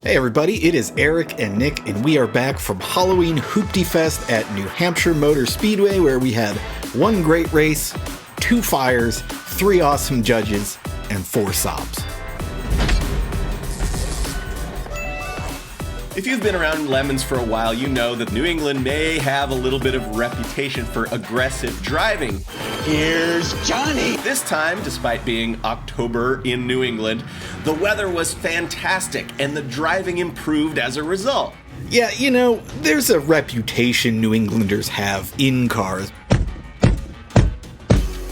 Hey everybody, it is Eric and Nick, and we are back from Halloween Hoopty Fest at New Hampshire Motor Speedway, where we had one great race, 2 fires, 3 awesome judges, and 4 Saabs. If you've been around lemons for a while, you know that New England may have a little bit of reputation for aggressive driving. Here's Johnny! This time, despite being October in New England, the weather was fantastic and the driving improved as a result. Yeah, you know, there's a reputation New Englanders have in cars.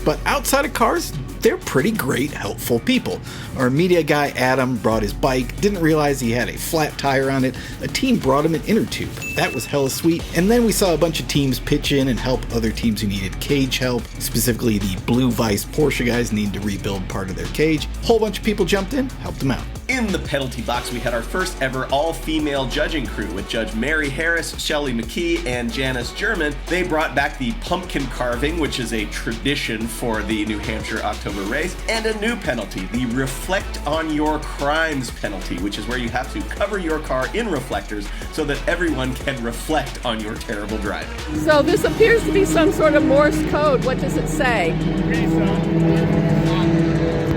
But outside of cars, they're pretty great, helpful people. Our media guy Adam brought his bike, didn't realize he had a flat tire on it. A team brought him an inner tube. That was hella sweet. And then we saw a bunch of teams pitch in and help other teams who needed cage help. Specifically, the Blue Vice Porsche guys needed to rebuild part of their cage. A whole bunch of people jumped in, helped them out. In the penalty box, we had our first ever all-female judging crew with Judge Mary Harris, Shelley McKee, and Janice German. They brought back the pumpkin carving, which is a tradition for the New Hampshire October race, and a new penalty, the Reflect on Your Crimes penalty, which is where you have to cover your car in reflectors so that everyone can reflect on your terrible driving. So this appears to be some sort of Morse code. What does it say?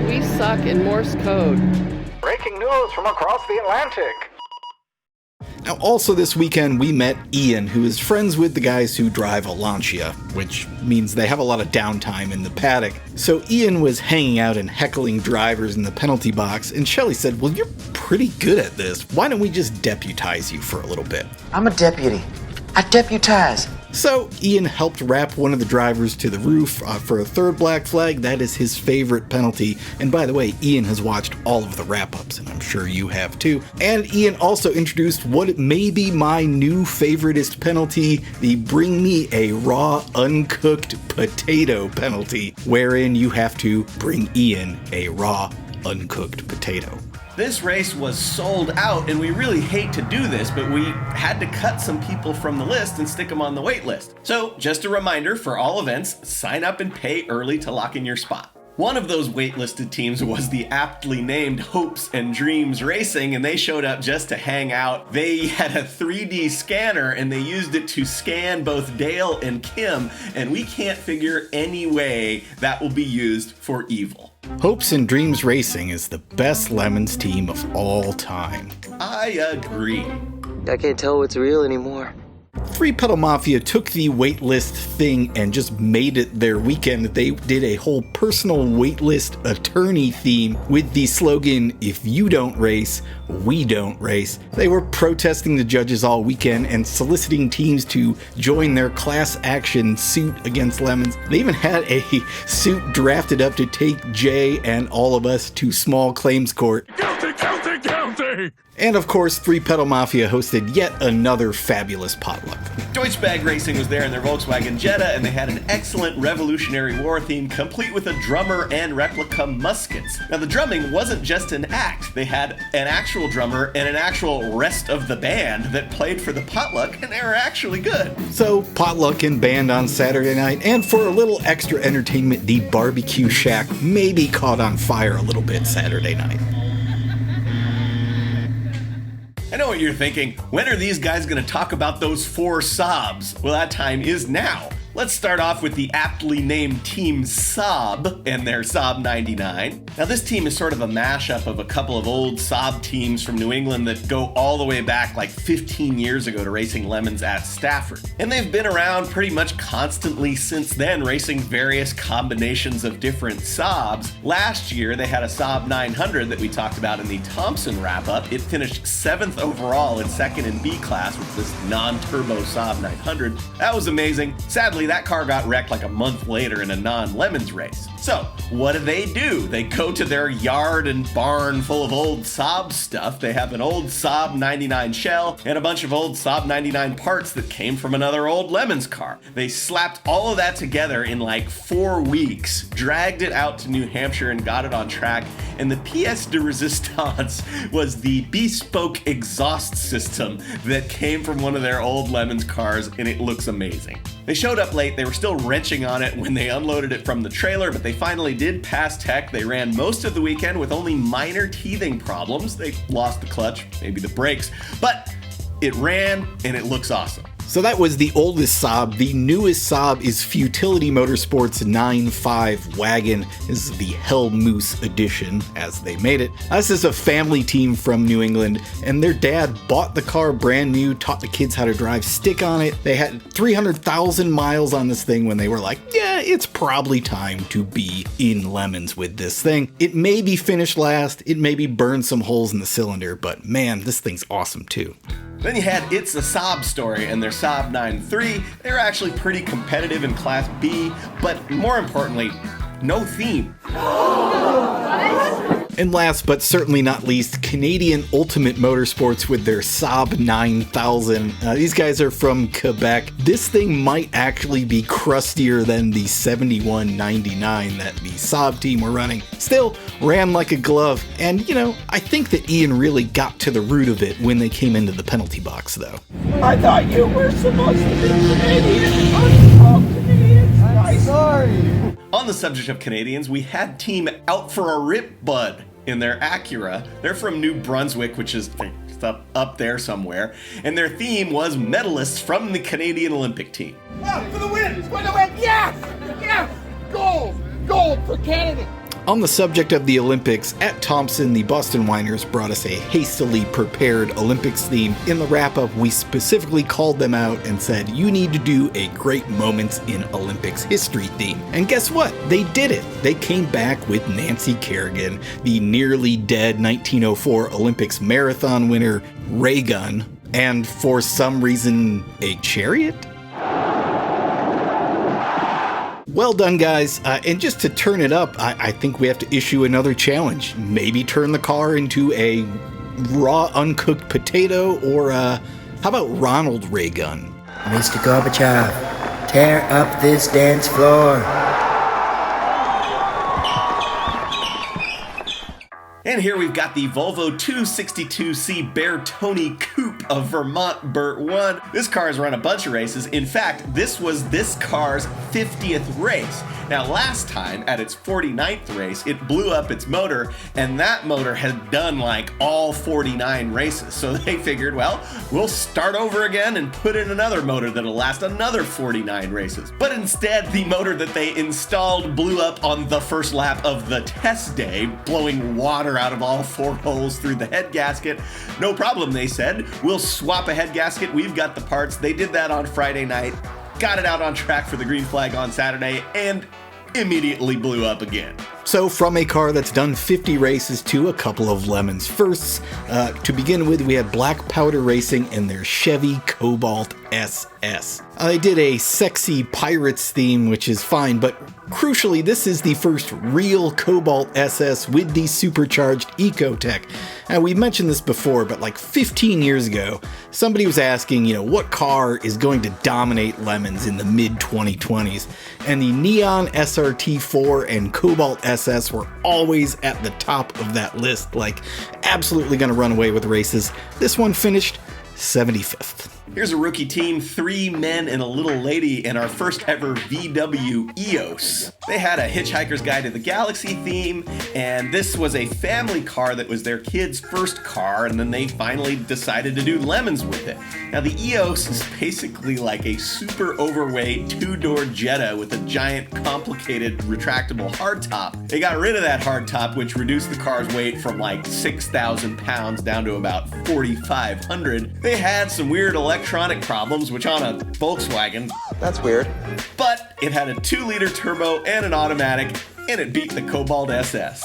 We suck in Morse code. Breaking news from across the Atlantic. Now, also this weekend, we met Ian, who is friends with the guys who drive a Lancia, which means they have a lot of downtime in the paddock. So Ian was hanging out and heckling drivers in the penalty box, and Shelley said, well, you're pretty good at this. Why don't we just deputize you for a little bit? I'm a deputy. I deputize. So Ian helped wrap one of the drivers to the roof for a third black flag. That is his favorite penalty. And by the way, Ian has watched all of the wrap-ups, and I'm sure you have too. And Ian also introduced what may be my new favoritist penalty, the Bring Me a Raw Uncooked Potato penalty, wherein you have to bring Ian a raw uncooked potato. This race was sold out, and we really hate to do this, but we had to cut some people from the list and stick them on the wait list. So, just a reminder, for all events, sign up and pay early to lock in your spot. One of those waitlisted teams was the aptly named Hopes and Dreams Racing, and they showed up just to hang out. They had a 3D scanner, and they used it to scan both Dale and Kim, and we can't figure any way that will be used for evil. Hopes and Dreams Racing is the best Lemons team of all time. I agree. I can't tell what's real anymore. 3 Pedal Mafia took the waitlist thing and just made it their weekend. They did a whole personal waitlist attorney theme with the slogan, if you don't race, we don't race. They were protesting the judges all weekend and soliciting teams to join their class action suit against Lemons. They even had a suit drafted up to take Jay and all of us to small claims court. Guilty, guilty, guilty! And of course, 3 Pedal Mafia hosted yet another fabulous potluck. Deutsche Bag Racing was there in their Volkswagen Jetta, and they had an excellent Revolutionary War theme, complete with a drummer and replica muskets. Now, the drumming wasn't just an act. They had an actual drummer and an actual rest of the band that played for the potluck, and they were actually good. So, potluck and band on Saturday night, and for a little extra entertainment, the barbecue shack maybe caught on fire a little bit Saturday night. I know what you're thinking. When are these guys going to talk about those 4 Saabs? Well, that time is now. Let's start off with the aptly named Team Saab and their Saab 99. Now, this team is sort of a mashup of a couple of old Saab teams from New England that go all the way back like 15 years ago to racing Lemons at Stafford. And they've been around pretty much constantly since then, racing various combinations of different Saabs. Last year, they had a Saab 900 that we talked about in the Thompson wrap-up. It finished 7th overall and 2nd in B class with this non-turbo Saab 900. That was amazing. Sadly, that car got wrecked like a month later in a non-Lemons race. So, what do? They go to their yard and barn full of old Saab stuff. They have an old Saab 99 shell and a bunch of old Saab 99 parts that came from another old Lemons car. They slapped all of that together in like 4 weeks, dragged it out to New Hampshire and got it on track, and the pièce de résistance was the bespoke exhaust system that came from one of their old Lemons cars, and it looks amazing. They showed up bit late. They were still wrenching on it when they unloaded it from the trailer, but they finally did pass tech. They ran most of the weekend with only minor teething problems. They lost the clutch, maybe the brakes, but it ran and it looks awesome. So that was the oldest Saab. The newest Saab is Futility Motorsports 9.5 wagon. This is the Hell Moose edition, as they made it. This is a family team from New England, and their dad bought the car brand new, taught the kids how to drive stick on it. They had 300,000 miles on this thing when they were like, yeah, it's probably time to be in lemons with this thing. It may be finished last, it maybe burned some holes in the cylinder, but man, this thing's awesome too. Then you had It's a Saab Story and their Saab 9.3. They were actually pretty competitive in Class B, but more importantly, no theme. And last but certainly not least, Canadian Ultimate Motorsports with their Saab 9000. These guys are from Quebec. This thing might actually be crustier than the 7199 that the Saab team were running. Still, ran like a glove. And, you know, I think that Ian really got to the root of it when they came into the penalty box, though. I thought you were supposed to be Canadian. I'm Canadian. I'm sorry. On the subject of Canadians, we had Team Out for a Rip Bud in their Acura. They're from New Brunswick, which is up there somewhere, and their theme was medalists from the Canadian Olympic team. Oh, for the win! For the win! Yes! Yes! Gold! Gold for Canada! On the subject of the Olympics, at Thompson, the Boston Whiners brought us a hastily prepared Olympics theme. In the wrap-up, we specifically called them out and said, you need to do a great moments in Olympics history theme. And guess what? They did it. They came back with Nancy Kerrigan, the nearly dead 1904 Olympics marathon winner, Ray Gun, and for some reason, a chariot? Well done, guys. And just to turn it up, I think we have to issue another challenge. Maybe turn the car into a raw, uncooked potato, or how about Ronald Reagan? Mr. Gorbachev, tear up this dance floor. And here we've got the Volvo 262C Bertoni Coupe of Vermont Burt 1. This car has run a bunch of races. In fact, this was this car's 50th race. Now, last time, at its 49th race, it blew up its motor, and that motor had done like all 49 races. So they figured, well, we'll start over again and put in another motor that'll last another 49 races. But instead, the motor that they installed blew up on the first lap of the test day, blowing water out of all four holes through the head gasket. No problem, they said. We'll swap a head gasket. We've got the parts. They did that on Friday night, got it out on track for the green flag on Saturday, and immediately blew up again. So from a car that's done 50 races to a couple of lemons firsts, to begin with, we had Black Powder Racing and their Chevy Cobalt SS. They did a sexy pirates theme, which is fine, but crucially, this is the first real Cobalt SS with the supercharged Ecotech. And we mentioned this before, but like 15 years ago, somebody was asking, what car is going to dominate lemons in the mid-2020s? And the Neon SRT4 and Cobalt SS were always at the top of that list, like absolutely going to run away with races. This one finished 75th. Here's a rookie team, 3 men and a little lady, in our first ever VW EOS. They had a Hitchhiker's Guide to the Galaxy theme, and this was a family car that was their kid's first car, and then they finally decided to do lemons with it. Now, the EOS is basically like a super overweight 2-door Jetta with a giant, complicated, retractable hardtop. They got rid of that hardtop, which reduced the car's weight from like 6,000 pounds down to about 4,500. They had some weird electronic problems, which on a Volkswagen, That's weird. but it had a 2-liter turbo and an automatic, and it beat the Cobalt SS.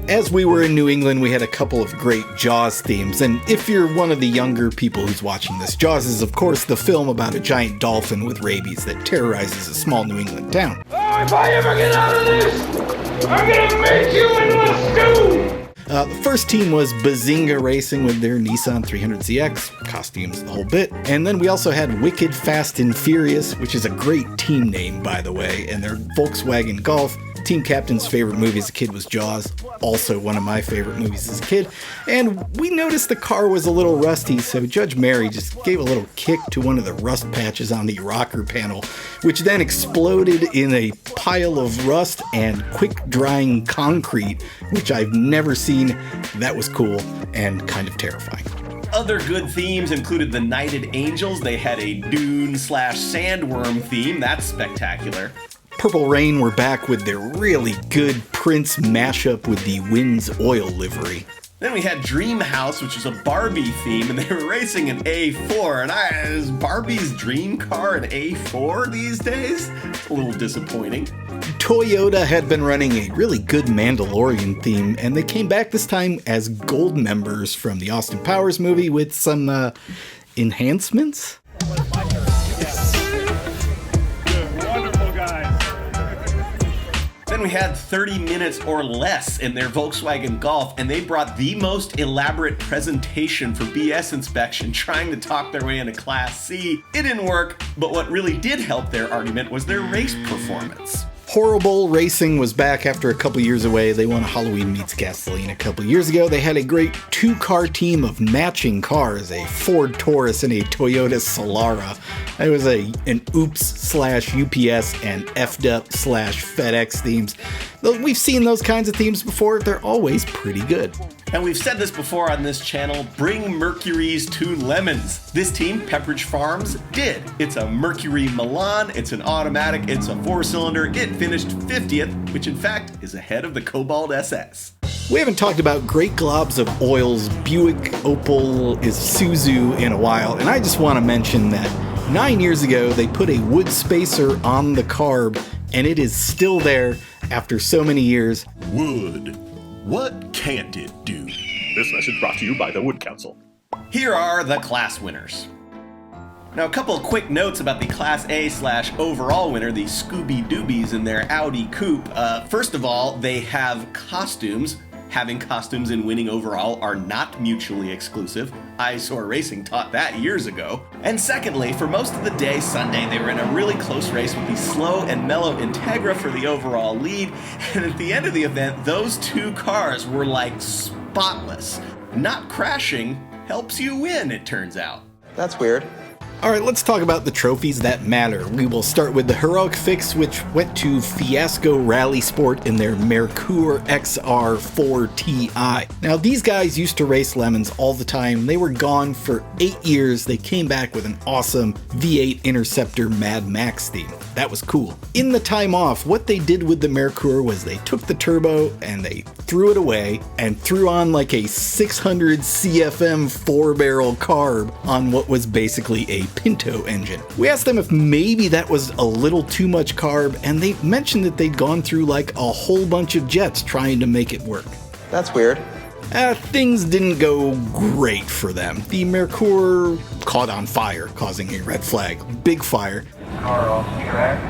As we were in New England, we had a couple of great Jaws themes, and if you're one of the younger people who's watching this, Jaws is of course the film about a giant dolphin with rabies that terrorizes a small New England town. Oh, if I ever get out of this, I'm gonna make you into a stew! The first team was Bazinga Racing with their Nissan 300ZX, costumes, the whole bit. And then we also had Wicked Fast and Furious, which is a great team name, by the way, and their Volkswagen Golf. team captain's favorite movie as a kid was Jaws, also one of my favorite movies as a kid, and we noticed the car was a little rusty, so Judge Mary just gave a little kick to one of the rust patches on the rocker panel, which then exploded in a pile of rust and quick-drying concrete, which I've never seen. That was cool and kind of terrifying. Other good themes included the Knighted Angels. They had a dune/sandworm theme. That's spectacular. Purple Rain were back with their really good Prince mashup with the Wind's Oil livery. Then we had Dream House, which was a Barbie theme, and they were racing an A4. And is Barbie's dream car an A4 these days? It's a little disappointing. Toyota had been running a really good Mandalorian theme, and they came back this time as gold members from the Austin Powers movie with some enhancements. Then we had 30 minutes or less in their Volkswagen Golf, and they brought the most elaborate presentation for BS inspection, trying to talk their way into Class C. It didn't work, but what really did help their argument was their race performance. Horrible Racing was back after a couple years away. They won a Halloween Meets Gasoline a couple years ago. They had a great two-car team of matching cars, a Ford Taurus and a Toyota Solara. It was an Oops/UPS and F'd Up/FedEx themes. We've seen those kinds of themes before. They're always pretty good. And we've said this before on this channel, bring Mercury's to lemons. This team, Pepperidge Farms, did. It's a Mercury Milan, it's an automatic, it's a 4-cylinder, it finished 50th, which in fact is ahead of the Cobalt SS. We haven't talked about Great Globs of Oil's Buick Opel Isuzu in a while, and I just want to mention that 9 years ago they put a wood spacer on the carb, and it is still there after so many years. Wood. What can't it do? This message brought to you by the Wood Council. Here are the class winners. Now, a couple of quick notes about the Class A/overall winner, the Scooby Doobies in their Audi Coupe. First of all, they have costumes. Having costumes and winning overall are not mutually exclusive. Eyesore Racing taught that years ago. And secondly, for most of the day Sunday, they were in a really close race with the slow and mellow Integra for the overall lead. And at the end of the event, those two cars were like spotless. Not crashing helps you win, it turns out. That's weird. Alright, let's talk about the trophies that matter. We will start with the Heroic Fix, which went to Fiasco Rally Sport in their Merkur XR4 Ti. Now, these guys used to race lemons all the time. They were gone for 8 years. They came back with an awesome V8 Interceptor Mad Max theme. That was cool. In the time off, what they did with the Merkur was they took the turbo and they threw it away and threw on like a 600 CFM 4-barrel carb on what was basically a Pinto engine. We asked them if maybe that was a little too much carb, and they mentioned that they'd gone through like a whole bunch of jets trying to make it work. That's weird. Things didn't go great for them. The Merkur caught on fire, causing a red flag. Big fire. Car off the track.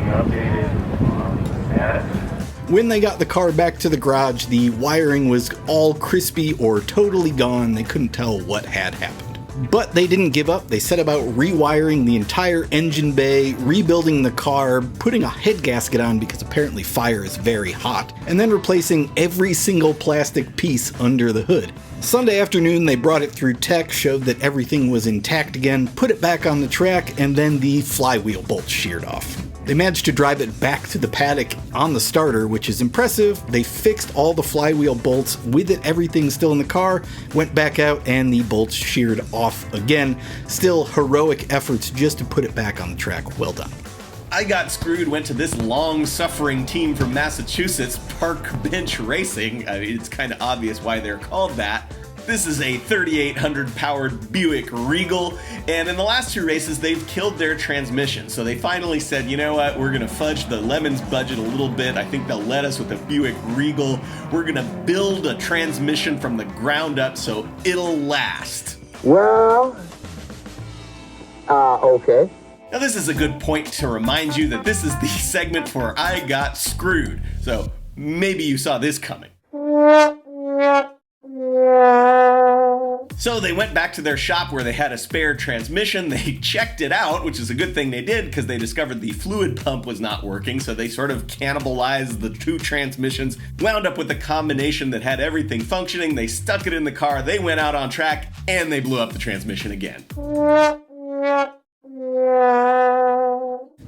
Updated on status. When they got the car back to the garage, the wiring was all crispy or totally gone. They couldn't tell what had happened. But they didn't give up. They set about rewiring the entire engine bay, rebuilding the car, putting a head gasket on because apparently fire is very hot, and then replacing every single plastic piece under the hood. Sunday afternoon, they brought it through tech, showed that everything was intact again, put it back on the track, and then the flywheel bolts sheared off. They managed to drive it back to the paddock on the starter, which is impressive. They fixed all the flywheel bolts with it, everything still in the car, went back out, and the bolts sheared off again. Still heroic efforts just to put it back on the track. Well done. I Got Screwed went to this long-suffering team from Massachusetts, Park Bench Racing. I mean, it's kind of obvious why they're called that. This is a 3,800 powered Buick Regal, and in the last two races, they've killed their transmission. So they finally said, you know what, we're gonna fudge the Lemons budget a little bit. I think they'll let us with a Buick Regal. We're gonna build a transmission from the ground up so it'll last. Well, okay. Now this is a good point to remind you that this is the segment for I Got Screwed. So maybe you saw this coming. So they went back to their shop where they had a spare transmission. They checked it out, which is a good thing they did because they discovered the fluid pump was not working. So they sort of cannibalized the two transmissions, wound up with a combination that had everything functioning. They stuck it in the car, they went out on track, and they blew up the transmission again.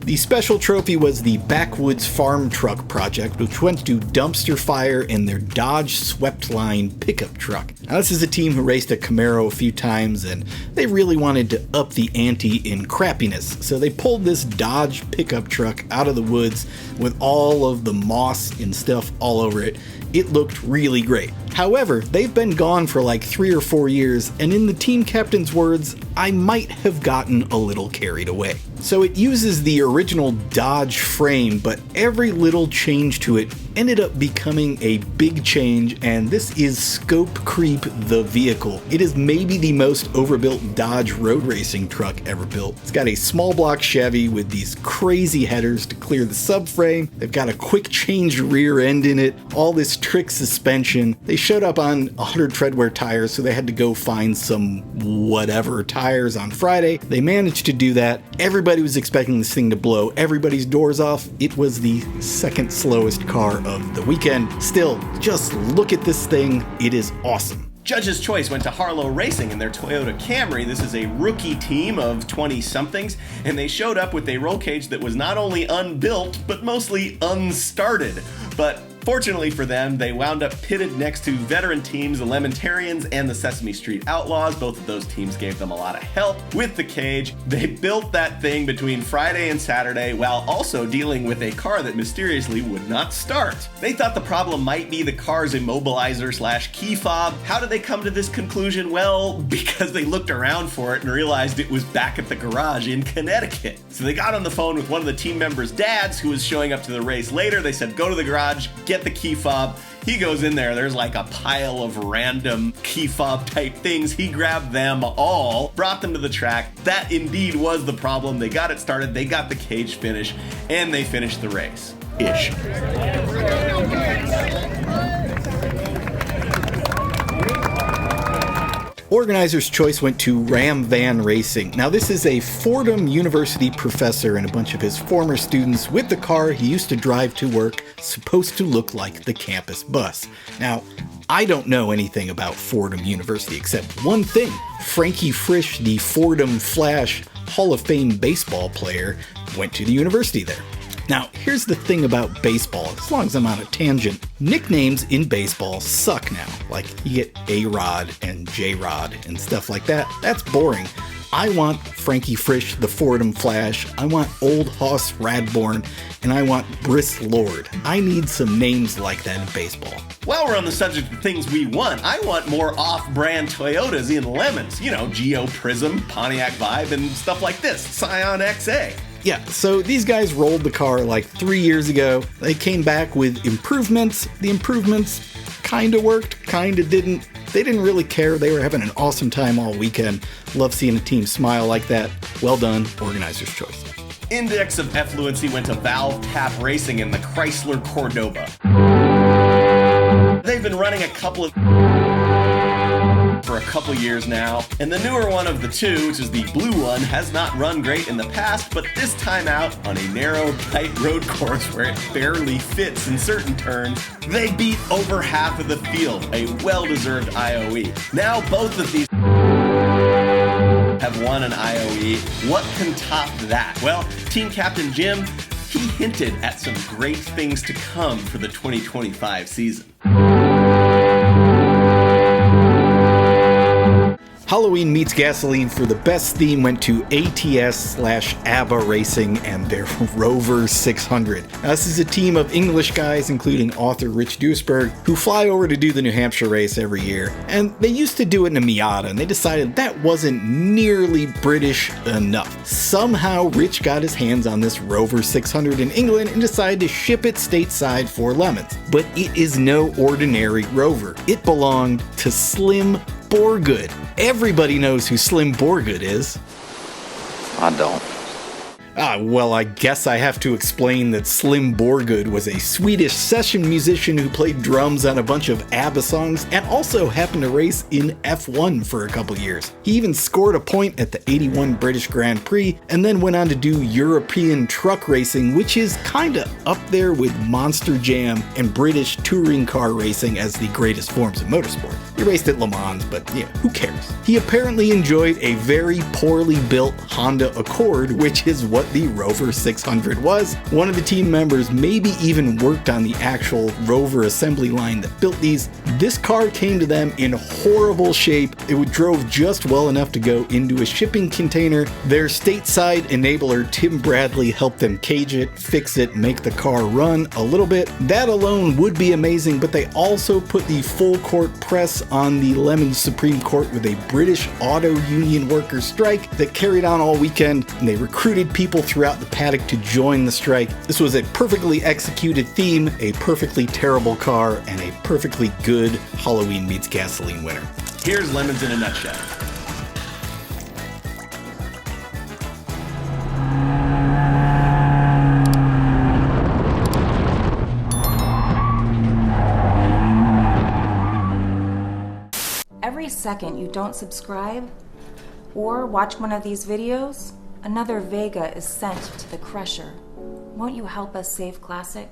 The special trophy was the Backwoods Farm Truck project, which went to Dumpster Fire in their Dodge Sweeptline pickup truck. Now, this is a team who raced a Camaro a few times, and they really wanted to up the ante in crappiness, so they pulled this Dodge pickup truck out of the woods with all of the moss and stuff all over it. It looked really great. However, they've been gone for like 3 or 4 years, and in the team captain's words, I might have gotten a little carried away. So it uses the original Dodge frame, but every little change to it ended up becoming a big change, and this is Scope Creep the vehicle. It is maybe the most overbuilt Dodge road racing truck ever built. It's got a small block Chevy with these crazy headers to clear the subframe. They've got a quick change rear end in it, all this trick suspension. They showed up on 100 treadwear tires, so they had to go find some whatever tires on Friday. They managed to do that. Everybody was expecting this thing to blow everybody's doors off. It was the second slowest car of the weekend. Still, just look at this thing. It is awesome. Judge's choice went to Harlow Racing in their Toyota Camry. This is a rookie team of 20-somethings, and they showed up with a roll cage that was not only unbuilt, but mostly unstarted. But fortunately for them, they wound up pitted next to veteran teams, the Lemontarians and the Sesame Street Outlaws. Both of those teams gave them a lot of help with the cage. They built that thing between Friday and Saturday while also dealing with a car that mysteriously would not start. They thought the problem might be the car's immobilizer / key fob. How did they come to this conclusion? Well, because they looked around for it and realized it was back at the garage in Connecticut. So they got on the phone with one of the team members' dads who was showing up to the race later. They said, go to the garage, get the key fob. He goes in there, there's like a pile of random key fob type things. He grabbed them all, brought them to the track. That indeed was the problem. They got it started, they got the cage finish, and they finished the race. Ish. Organizer's choice went to Ram Van Racing. Now, this is a Fordham University professor and a bunch of his former students with the car he used to drive to work, supposed to look like the campus bus. Now, I don't know anything about Fordham University except one thing. Frankie Frisch, the Fordham Flash Hall of Fame baseball player, went to the university there. Now, here's the thing about baseball, as long as I'm on a tangent, nicknames in baseball suck now. Like, you get A-Rod and J-Rod and stuff like that. That's boring. I want Frankie Frisch, the Fordham Flash, I want Old Hoss Radbourne, and I want Briss Lord. I need some names like that in baseball. While we're on the subject of things we want, I want more off-brand Toyotas in lemons. You know, Geo Prism, Pontiac Vibe, and stuff like this, Scion XA. Yeah, so these guys rolled the car like 3 years ago. They came back with improvements. The improvements kinda worked, kinda didn't. They didn't really care. They were having an awesome time all weekend. Love seeing a team smile like that. Well done, organizer's choice. Index of effluency went to Valve Tap Racing in the Chrysler Cordoba. They've been running for a couple years now, and the newer one of the two, which is the blue one, has not run great in the past, but this time out on a narrow, tight road course where it barely fits in certain turns, they beat over half of the field, a well-deserved IOE. Now both of these have won an IOE. What can top that? Well, team captain Jim, he hinted at some great things to come for the 2025 season. Halloween meets gasoline for the best theme went to ATS/ABBA Racing and their Rover 600. Now, this is a team of English guys, including author Rich Duisberg, who fly over to do the New Hampshire race every year. And they used to do it in a Miata, and they decided that wasn't nearly British enough. Somehow, Rich got his hands on this Rover 600 in England and decided to ship it stateside for lemons. But it is no ordinary Rover. It belonged to Slim Borgood. Everybody knows who Slim Borgood is. I don't. Well, I guess I have to explain that Slim Borgud was a Swedish session musician who played drums on a bunch of ABBA songs and also happened to race in F1 for a couple years. He even scored a point at the '81 British Grand Prix and then went on to do European truck racing, which is kinda up there with Monster Jam and British touring car racing as the greatest forms of motorsport. He raced at Le Mans, but yeah, who cares? He apparently enjoyed a very poorly built Honda Accord, which is what the Rover 600 was. One of the team members maybe even worked on the actual Rover assembly line that built these. This car came to them in horrible shape. It drove just well enough to go into a shipping container. Their stateside enabler Tim Bradley helped them cage it, fix it, make the car run a little bit. That alone would be amazing, but they also put the full court press on the Lemons Supreme Court with a British auto union workers strike that carried on all weekend, and they recruited people throughout the paddock to join the strike. This was a perfectly executed theme, a perfectly terrible car, and a perfectly good Halloween meets gasoline winner. Here's Lemons in a nutshell. Every second you don't subscribe or watch one of these videos, another Vega is sent to the crusher. Won't you help us save Classic?